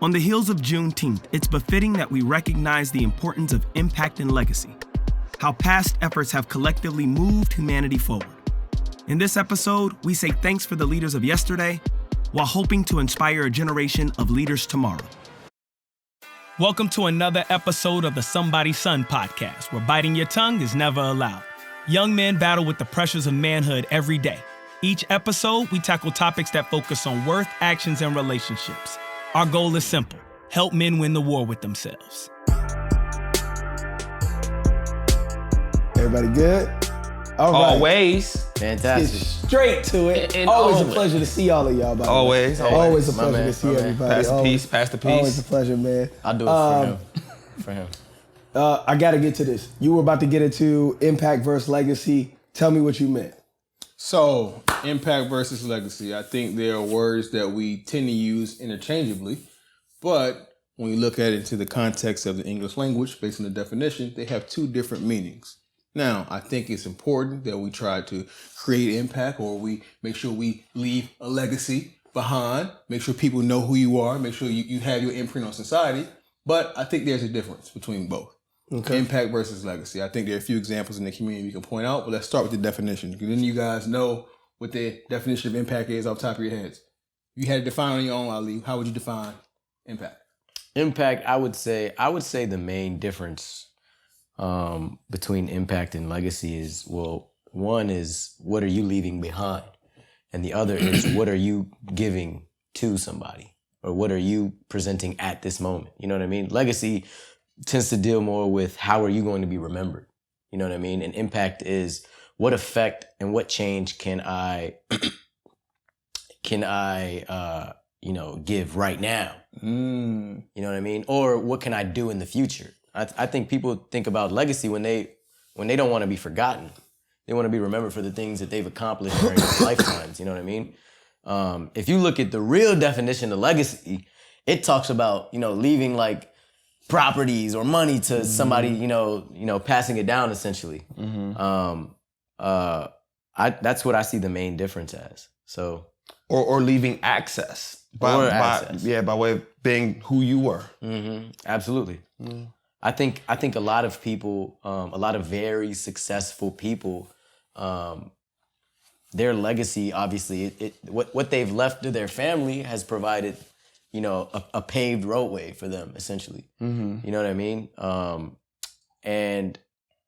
On the heels of Juneteenth, it's befitting that we recognize the importance of impact and legacy, how past efforts have collectively moved humanity forward. In this episode, we say thanks for the leaders of yesterday while hoping to inspire a generation of leaders tomorrow. Welcome to another episode of the Somebody's Son podcast, where biting your tongue is never allowed. Young men battle with the pressures of manhood every day. Each episode, we tackle topics that focus on worth, actions, and relationships. Our goal is simple: help men win the war with themselves. Everybody good? All right. Always. Get Fantastic. straight to it. And always a always. pleasure to see all of y'all. By the way. Always. Always a My pleasure man, to see my man. everybody. Pass the Always- peace, pass the peace. Always a pleasure, man. I'll do it for him. For him. I got to get to this. You were about to get into impact versus legacy. Tell me what you meant. So, impact versus legacy. I think there are words that we tend to use interchangeably, but when you look at it into the context of the English language, based on the definition, they have two different meanings. Now, I think it's important that we try to create impact, or we make sure we leave a legacy behind, make sure people know who you are, make sure you have your imprint on society. But I think there's a difference between both. Okay. Impact versus legacy. I think there are a few examples in the community we can point out, but let's start with the definition, because then you guys know what the definition of impact is off the top of your heads. If you had to define on your own, Ali, how would you define impact? Impact, I would say the main difference between impact and legacy is, well, one is what are you leaving behind? And the other is what are you giving to somebody? Or what are you presenting at this moment? You know what I mean? Legacy tends to deal more with how are you going to be remembered? You know what I mean? And impact is what effect and what change can I give right now? You know what I mean? Or what can I do in the future? I think people think about legacy when they don't want to be forgotten. They want to be remembered for the things that they've accomplished during their lifetimes. You know what I mean? If you look at the real definition of legacy, it talks about, leaving like properties or money to somebody, passing it down essentially. That's what I see the main difference as. So, Or leaving access. By way of being who you were. Absolutely. I think a lot of people, a lot of very successful people, their legacy, obviously, what they've left to their family has provided, a paved roadway for them, essentially. You know what I mean? And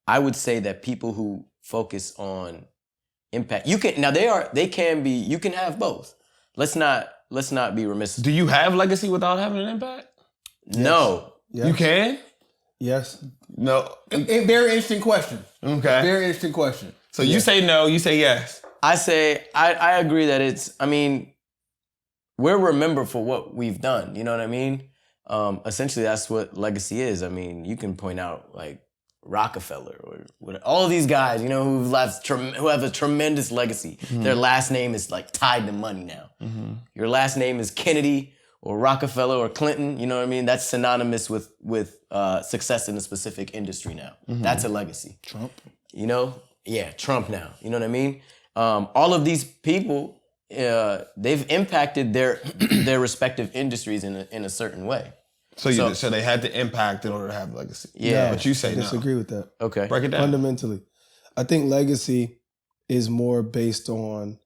I would say that people who focus on impact, you can have both. Let's not be remiss. Do you have legacy without having an impact? No. Yes. You can? Yes. No. Very interesting question. Okay. Very interesting question. So you say no, you say yes. I agree that we're remembered for what we've done. You know what I mean? Essentially, that's what legacy is. I mean, you can point out like Rockefeller or all these guys, who have a tremendous legacy. Their last name is like tied to money now. Your last name is Kennedy or Rockefeller or Clinton. You know what I mean? That's synonymous with success in a specific industry now. That's a legacy. Trump. Yeah, Trump now. You know what I mean? All of these people, they've impacted their respective industries in a certain way. So they had to impact in order to have legacy. Yeah. But you say I no. disagree with that. Okay. Break it down. Fundamentally, I think legacy is more based on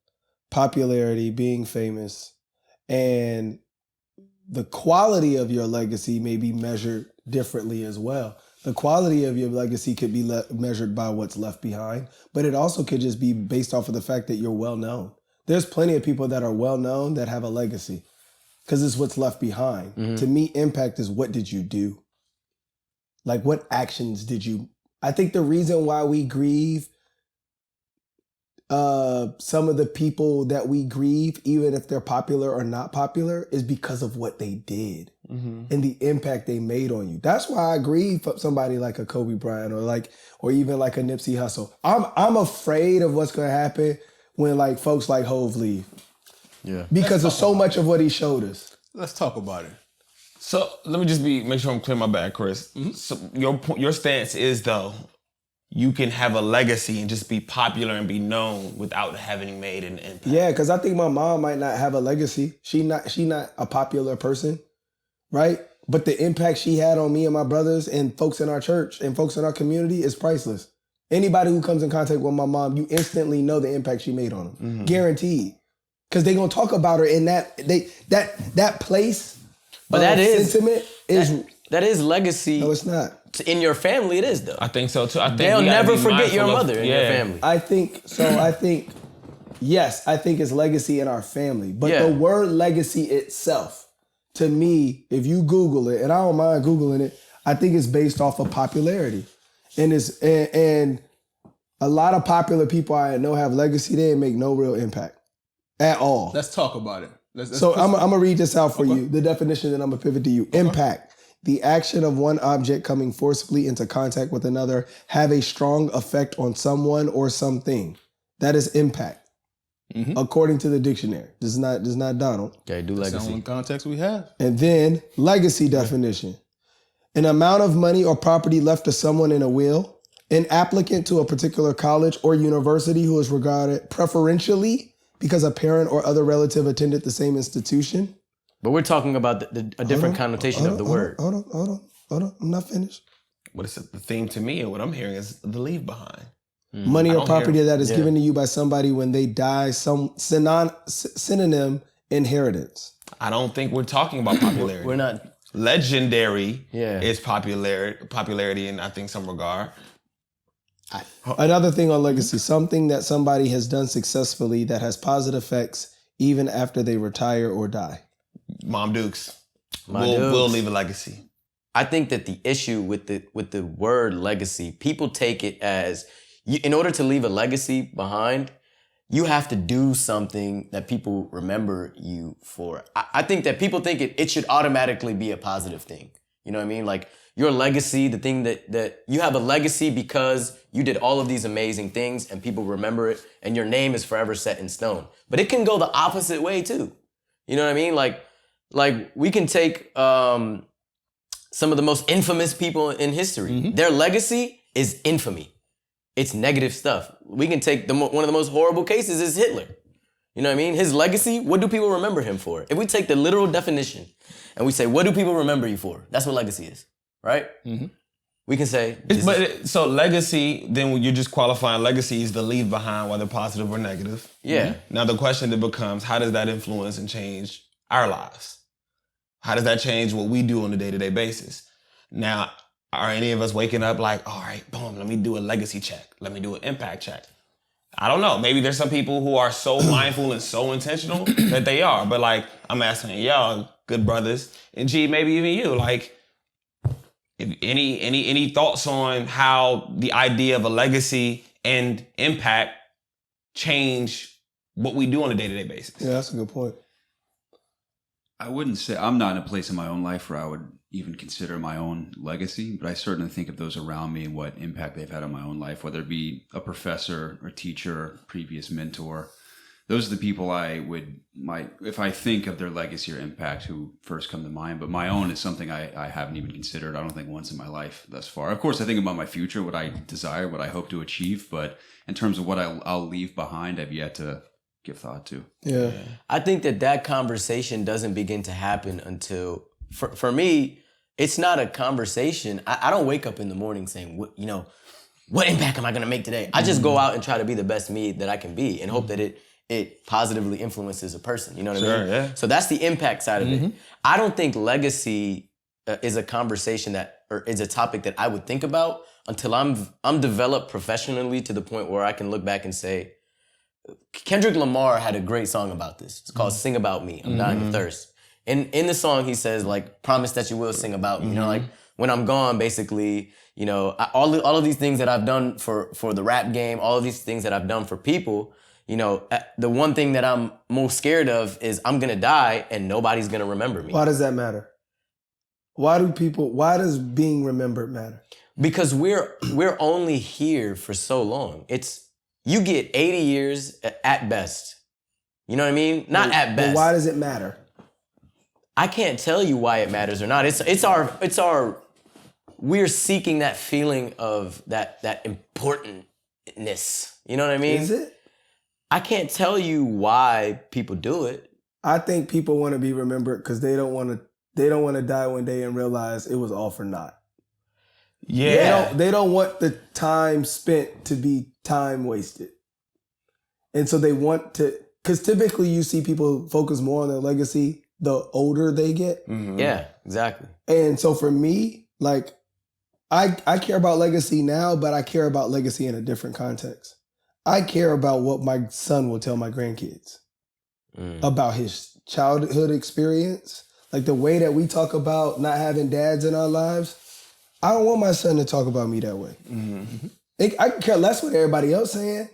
popularity, being famous, and the quality of your legacy may be measured differently as well. The quality of your legacy could be measured by what's left behind, but it also could just be based off of the fact that you're well known. There's plenty of people that are well known that have a legacy because it's what's left behind. To me, impact is what did you do? Like what actions did you? I think the reason why we grieve some of the people that we grieve, even if they're popular or not popular, is because of what they did and the impact they made on you. That's why I grieve for somebody like a Kobe Bryant or even like a Nipsey Hussle. I'm afraid of what's gonna happen when like folks like Hove leave. Yeah. Because of so much of what he showed us. Let's talk about it. So let me just make sure I'm clear my bag, Chris. So your stance is though, you can have a legacy and just be popular and be known without having made an impact. Yeah, because I think my mom might not have a legacy. She not a popular person, right? But the impact she had on me and my brothers and folks in our church and folks in our community is priceless. Anybody who comes in contact with my mom, you instantly know the impact she made on them. Mm-hmm. Guaranteed. Because they're going to talk about her in that place. But that is sentiment is that is legacy. No, it's not. In your family, it is though. I think so too. I think they'll never forget your mother and your family. I think yes, I think it's legacy in our family. But the word legacy itself, to me, if you Google it, and I don't mind Googling it, I think it's based off of popularity. And and a lot of popular people I know have legacy there and make no real impact at all. Let's talk about it. I'm going to read this out for you, the definition, and I'm going to pivot to you. Okay. Impact. The action of one object coming forcibly into contact with another have a strong effect on someone or something. That is impact, according to the dictionary. This is not Donald. Okay, do legacy. That's the only context we have. And then legacy definition. An amount of money or property left to someone in a will. An applicant to a particular college or university who is regarded preferentially because a parent or other relative attended the same institution. But we're talking about a different connotation of the word. Hold on. I'm not finished. What is the theme to me and what I'm hearing is the leave behind. Money or property that is given to you by somebody when they die, some synonym inheritance. I don't think we're talking about popularity. We're not. Legendary is popularity in, I think, some regard. Another thing on legacy, something that somebody has done successfully that has positive effects even after they retire or die. Mom Dukes. We'll leave a legacy. I think that the issue with the word legacy, people take it as, in order to leave a legacy behind, you have to do something that people remember you for. I think that people think it should automatically be a positive thing. You know what I mean? Like your legacy, the thing that you have a legacy because you did all of these amazing things and people remember it and your name is forever set in stone. But it can go the opposite way too. You know what I mean? Like we can take some of the most infamous people in history. Their legacy is infamy. It's negative stuff. We can take one of the most horrible cases is Hitler. You know what I mean? His legacy, what do people remember him for? If we take the literal definition and we say, what do people remember you for? That's what legacy is, right? We can say... So legacy, then you're just qualifying legacy is the leave behind, whether positive or negative. Yeah. Now the question then becomes, how does that influence and change our lives? How does that change what we do on a day-to-day basis? Now, are any of us waking up like, all right, boom, let me do a legacy check. Let me do an impact check. I don't know. Maybe there's some people who are so mindful and so intentional that they are. But like, I'm asking y'all, good brothers, and G, maybe even you, like, if any thoughts on how the idea of a legacy and impact change what we do on a day-to-day basis? Yeah, that's a good point. I wouldn't say, I'm not in a place in my own life where I would even consider my own legacy, but I certainly think of those around me and what impact they've had on my own life, whether it be a professor or teacher, previous mentor. Those are the people if I think of their legacy or impact, who first come to mind. But my own is something I haven't even considered, I don't think, once in my life thus far. Of course, I think about my future, what I desire, what I hope to achieve. But in terms of what I'll leave behind, I've yet to give thought to. Yeah. I think that conversation doesn't begin to happen until, for me, it's not a conversation. I don't wake up in the morning saying, what impact am I going to make today? I just go out and try to be the best me that I can be and hope that it positively influences a person. You know what I mean? Yeah. So that's the impact side of it. I don't think legacy is a conversation or is a topic that I would think about until I'm developed professionally to the point where I can look back and say, Kendrick Lamar had a great song about this. It's called Sing About Me, I'm Dying of Thirst. In the song, he says, like, promise that you will sing about me. You know, like, when I'm gone, basically, all of these things that I've done for the rap game, all of these things that I've done for people, the one thing that I'm most scared of is I'm going to die and nobody's going to remember me. Why does that matter? Why does being remembered matter? Because we're only here for so long. You get 80 years at best. You know what I mean? Not at best. But why does it matter? I can't tell you why it matters or not. We're seeking that feeling of that importantness. You know what I mean? Is it? I can't tell you why people do it. I think people want to be remembered because they don't want to they don't want to die one day and realize it was all for naught. Yeah. They don't want the time spent to be time wasted. And so they want to, because typically you see people focus more on their legacy the older they get. Mhm. Yeah, exactly. And so for me, like, I care about legacy now, but I care about legacy in a different context. I care about what my son will tell my grandkids about his childhood experience. Like the way that we talk about not having dads in our lives, I don't want my son to talk about me that way. I care less what everybody else saying.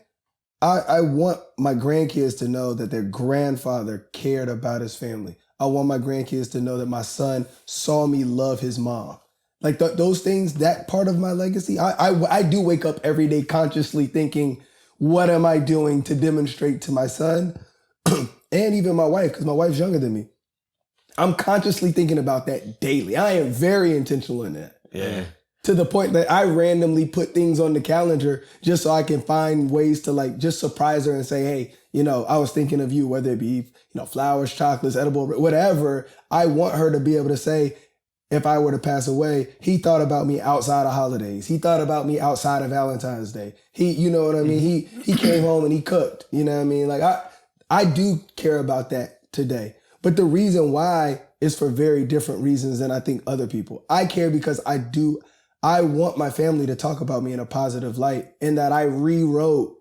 I want my grandkids to know that their grandfather cared about his family. I want my grandkids to know that my son saw me love his mom. Like those things, that part of my legacy, I do wake up every day consciously thinking, what am I doing to demonstrate to my son and even my wife, because my wife's younger than me. I'm consciously thinking about that daily. I am very intentional in that. Yeah. To the point that I randomly put things on the calendar just so I can find ways to like just surprise her and say, hey, you know, I was thinking of you, whether it be, you know, flowers, chocolates, edible, whatever. I want her to be able to say, if I were to pass away, he thought about me outside of holidays. He thought about me outside of Valentine's Day. He, you know what I mean? He came home and he cooked, you know what I mean? Like I do care about that today. But the reason why is for very different reasons than I think other people. I care because I want my family to talk about me in a positive light, and that I rewrote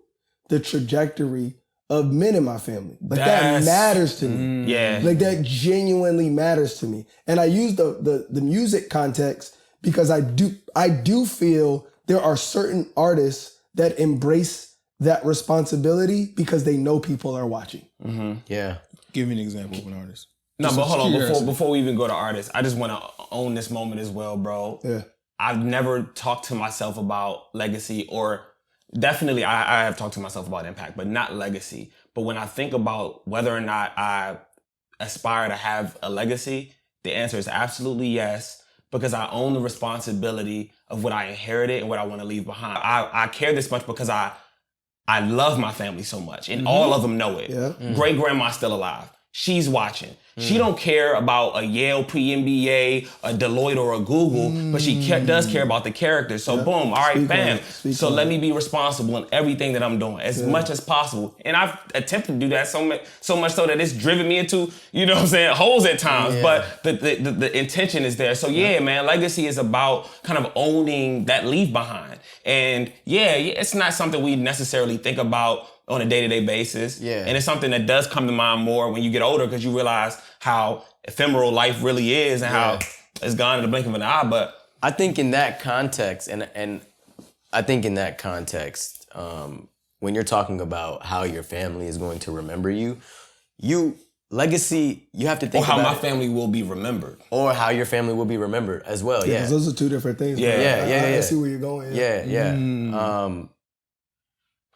the trajectory of men in my family. Like that matters to me. Yeah. Like that genuinely matters to me. And I use the music context because I do feel there are certain artists that embrace that responsibility because they know people are watching. Yeah. Give me an example of an artist. No, Just but hold on. curiosity. Before we even go to artists, I just want to own this moment as well, bro. Yeah. I've never talked to myself about legacy, or definitely I have talked to myself about impact, but not legacy. But when I think about whether or not I aspire to have a legacy, the answer is absolutely yes, because I own the responsibility of what I inherited and what I want to leave behind. I care this much because I love my family so much, and all of them know it. Yeah. Great grandma's still alive. She's watching. She don't care about a Yale pre-MBA, a Deloitte, or a Google, but she does care about the character. So boom, all right, Speak on bam. it. Speak So on let it. me be responsible in everything that I'm doing as much as possible. And I've attempted to do that so much so that it's driven me into, you know what I'm saying, holes at times. Yeah. But the intention is there. So yeah, man, legacy is about kind of owning that leave behind. And yeah, it's not something we necessarily think about on a day-to-day basis. Yeah. And it's something that does come to mind more when you get older, because you realize how ephemeral life really is and how it's gone in the blink of an eye. But I think in that context, and I think in that context, when you're talking about how your family is going to remember you, legacy, you have to think or how about my family will be remembered. or how your family will be remembered as well. Yeah, Yeah. 'cause those are two different things. Yeah. bro. Yeah, I see where you're going. Yeah.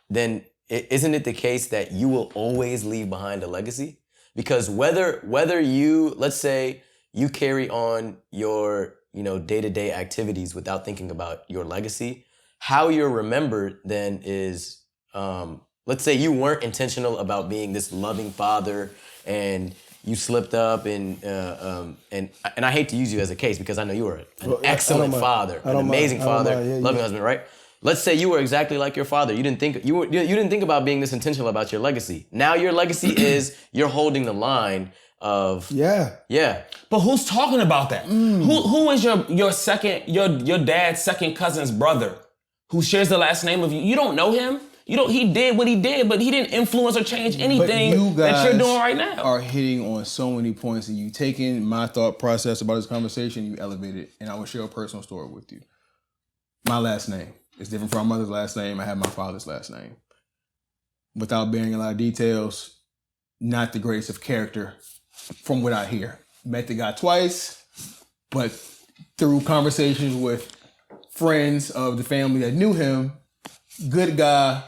Then isn't it the case that you will always leave behind a legacy? Because whether you, let's say you carry on your, day-to-day activities without thinking about your legacy, how you're remembered then is, let's say you weren't intentional about being this loving father and you slipped up and I hate to use you as a case because I know you were an excellent father, an amazing father, loving husband, right? Let's say you were exactly like your father. You didn't think about being this intentional about your legacy. Now your legacy is you're holding the line of Yeah. But who's talking about that? Who is your dad's second cousin's brother who shares the last name of you? You don't know him. He did what he did, but he didn't influence or change anything you that you're guys doing right now. are hitting on so many points, and you taking my thought process about this conversation, you elevate it, and I will share a personal story with you. My last name is different from my mother's last name. I have my father's last name. Without bearing a lot of details, not the greatest of character from what I hear. Met the guy twice, but through conversations with friends of the family that knew him, good guy,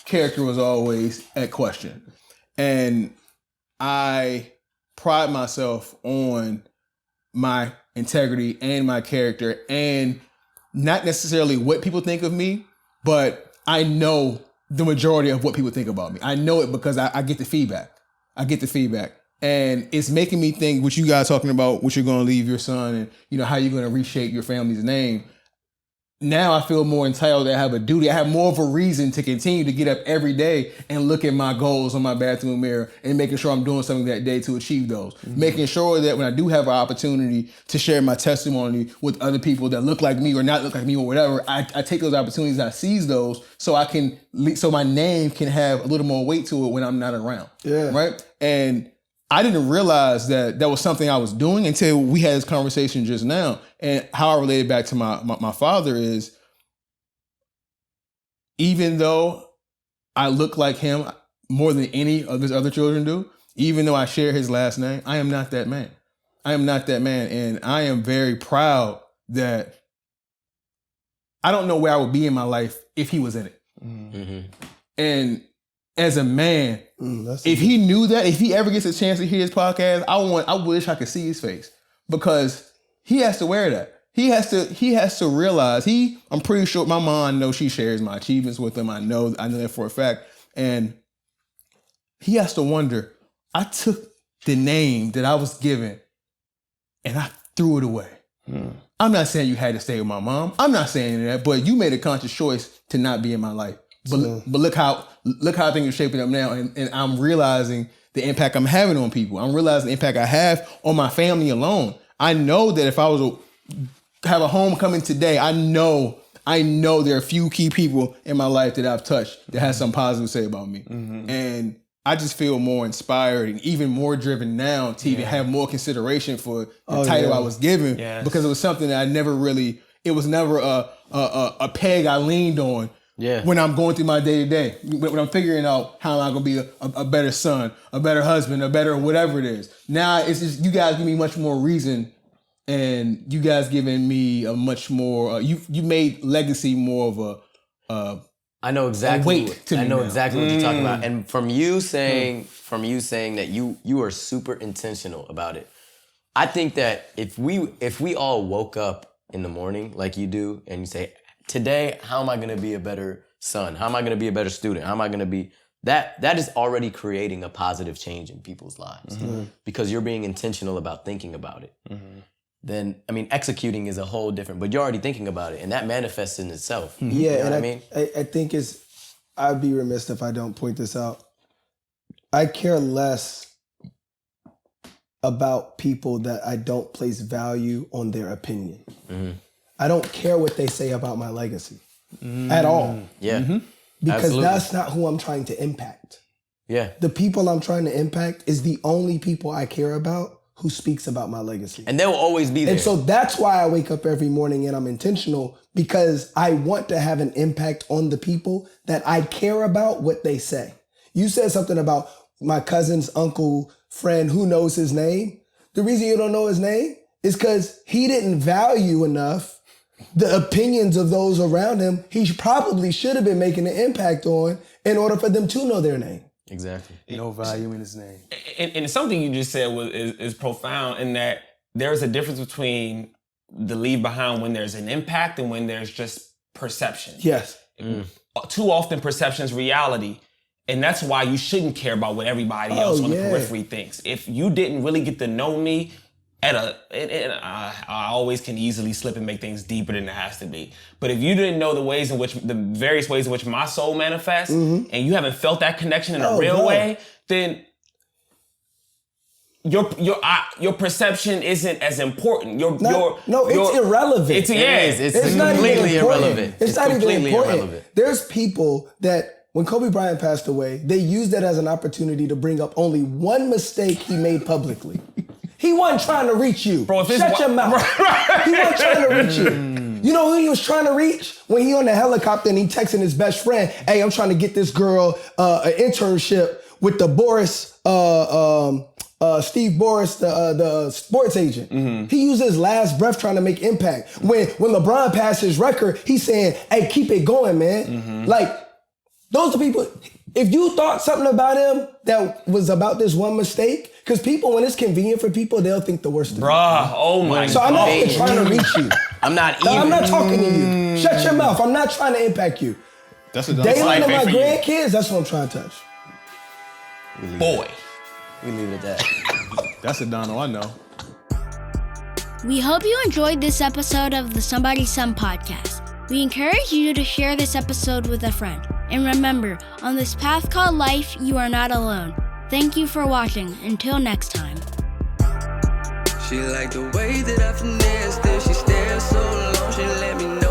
character was always at question. And I pride myself on my integrity and my character, and not necessarily what people think of me, but I know the majority of what people think about me. I know it because I get the feedback. And it's making me think what you guys talking about, what you're going to leave your son and, you know, how you're going to reshape your family's name. Now I feel more entitled. I have a duty. I have more of a reason to continue to get up every day and look at my goals on my bathroom mirror and making sure I'm doing something that day to achieve those. Making sure that when I do have an opportunity to share my testimony with other people that look like me or not look like me or whatever, I take those opportunities, I seize those so so my name can have a little more weight to it when I'm not around. Yeah. Right? And I didn't realize that was something I was doing until we had this conversation just now. And how I related back to my father is, even though I look like him more than any of his other children do, even though I share his last name, I am not that man. I am not that man. And I am very proud that I don't know where I would be in my life if he was in it. Mm-hmm. And as a man, if he knew that, if he ever gets a chance to hear his podcast, I wish I could see his face, because he has to wear that. He has to realize I'm pretty sure my mom knows she shares my achievements with him. I know that for a fact. And he has to wonder, I took the name that I was given and I threw it away. I'm not saying you had to stay with my mom. I'm not saying that, but you made a conscious choice to not be in my life. But look how things are shaping up now, and I'm realizing the impact I'm having on people. I'm realizing the impact I have on my family alone. I know that if I was to have a homecoming today, I know there are a few key people in my life that I've touched that has something positive to say about me. Mm-hmm. And I just feel more inspired and even more driven now to even have more consideration for the title I was given, because it was something that I never really, it was never a peg I leaned on. Yeah. When I'm going through my day to day, when I'm figuring out how I'm gonna be a better son, a better husband, a better whatever it is. Now it's just, you guys give me much more reason, and you guys giving me a much more. You made legacy more of a. I know exactly. Exactly what you're talking about, and from you saying that you are super intentional about it. I think that if we all woke up in the morning like you do, and you say, today, how am I going to be a better son? How am I going to be a better student? How am I going to be... That is already creating a positive change in people's lives, because you're being intentional about thinking about it. Mm-hmm. Then, I mean, executing is a whole different... But you're already thinking about it, and that manifests in itself. Yeah, you know and I mean? I think I'd be remiss if I don't point this out. I care less about people that I don't place value on their opinion. Mm-hmm. I don't care what they say about my legacy at all. Yeah. Mm-hmm. Because absolutely. That's not who I'm trying to impact. Yeah. The people I'm trying to impact is the only people I care about who speaks about my legacy. And they will always be there. And so that's why I wake up every morning and I'm intentional, because I want to have an impact on the people that I care about what they say. You said something about my cousin's uncle, friend, who knows his name. The reason you don't know his name is because he didn't value enough the opinions of those around him. He probably should have been making an impact on in order for them to know their name. Exactly. No value in his name. And something you just said is profound, in that there's a difference between the leave behind when there's an impact and when there's just perception. Yes. Too often perception's reality. And that's why you shouldn't care about what everybody else on the periphery thinks. If you didn't really get to know me, I always can easily slip and make things deeper than it has to be. But if you didn't know the various ways in which my soul manifests, and you haven't felt that connection in a real way, then your perception isn't as important. It's irrelevant. It's completely irrelevant. It's not even important. There's people that, when Kobe Bryant passed away, they used that as an opportunity to bring up only one mistake he made publicly. He wasn't trying to reach you. Bro, shut your mouth. He wasn't trying to reach you. You know who he was trying to reach? When he on the helicopter and he texting his best friend, hey, I'm trying to get this girl an internship with the Steve Boris, the sports agent. Mm-hmm. He used his last breath trying to make impact. When LeBron passed his record, he's saying, hey, keep it going, man. Mm-hmm. Like, those are people... If you thought something about him that was about this one mistake, because people, when it's convenient for people, they'll think the worst of you. Bruh, oh my God. So I'm not even trying to reach you. I'm not talking to you. Shut your mouth. I'm not trying to impact you. That's a Daylight of my grandkids, that's what I'm trying to touch. Boy. We leave it at that. That's a Dono I know. We hope you enjoyed this episode of the Somebody Some podcast. We encourage you to share this episode with a friend. And remember, on this path called life, you are not alone. Thank you for watching. Until next time. She liked the way that I finessed her. She stared so long, she let me know.